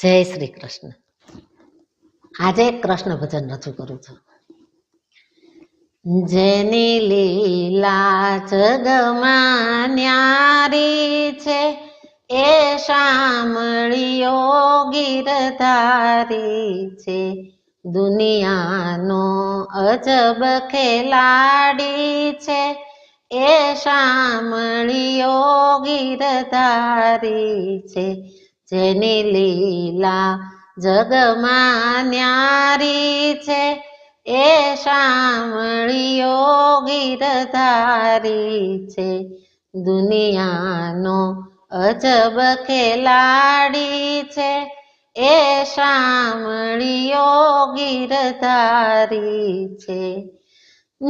જય શ્રી કૃષ્ણ. આજે કૃષ્ણ ભજન રજૂ કરું છું. જેની લીલા જગમાં ન્યારી છે, એ શામળિયો ગીરધારી છે. દુનિયાનો અજબ ખેલાડી છે, એ શામળિયો ગીરધારી છે. જેની લીલા જગમાં ન્યારી છે, એ શામળિયો ગીરધારી છે. દુનિયાનો અજબ ખેલાડી છે, એ શામળિયો ગીરધારી છે.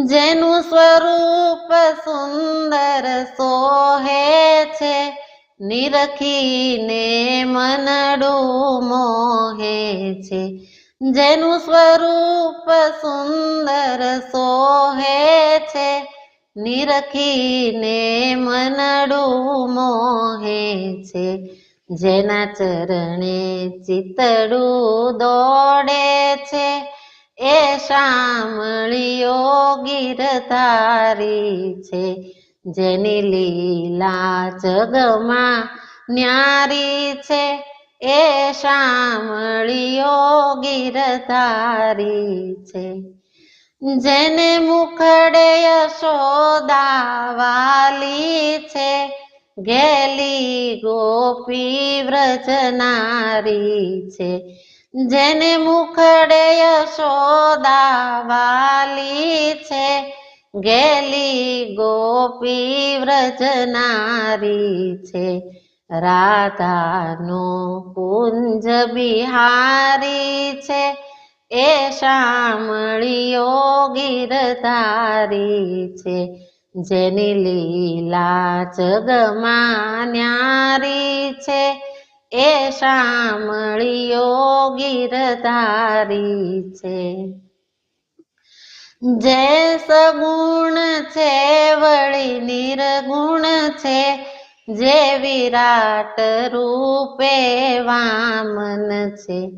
જેનું સ્વરૂપ સુંદર સોહે છે, નિરખીને મનડું મોહે છે. જેનું સ્વરૂપ સુંદર સોહે છે, નિરખીને મનડું મોહે છે. જેના ચરણે ચિતડું દોડે છે, એ શામળિયો ગીરધારી છે. જેની લીલા જગમાં ન્યારી છે, એ શામળિયો ગીરધારી છે. જેને મુખડે યશોદા વાલી છે, ગેલી ગોપી વ્રજનારી છે. જેને મુખડે યશોદા વાલી છે, ગેલી ગોપી વ્રજનારી છે. રાધાનો કુંજ બિહારી છે, એ શામળિયો ગીરધારી છે. જેની લીલા જગમાં ન્યારી છે, એ શામળિયો ગીરધારી છે. જે સગુણ છે વળી નિર્ગુણ છે, જે વિરાટ રૂપે વામન છે.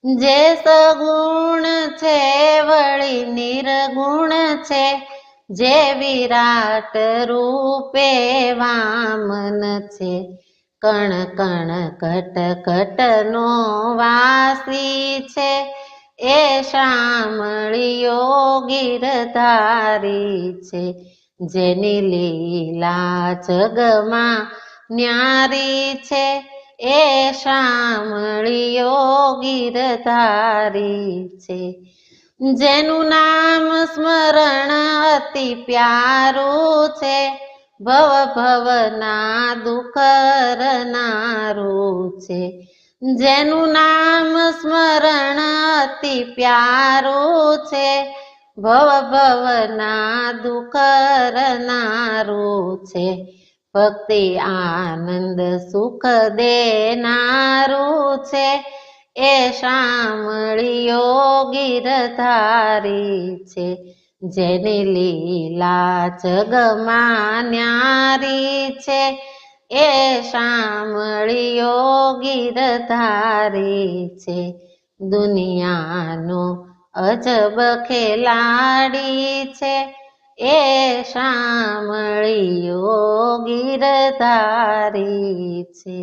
જે સગુણ છે વળી નિર્ગુણ છે, જે વિરાટ રૂપે વામન છે. કણ કણ કટ કટનો વાસી છે, એ શામળિયો ગીરધારી છે. જેની લીલા જગમાં ન્યારી છે, એ શામળિયો ગીરધારી છે. જેનું નામ સ્મરણ અતિ પ્યારું છે, ભવ ભવના દુઃખ હરનારું છે. જેનું નામ સ્મરણ અતિ પ્યારું છે, ભવ ભવના દુઃખ હરનારું છે. ભક્તિ આનંદ સુખ દેનારું છે, એ શામળિયો ગીરધારી છે. જેની લીલા જગમાં ન્યારી છે, એ શામળિયો ગીરધારી છે. દુનિયાનો અજબ ખેલાડી છે, એ શામળિયો ગીરધારી છે.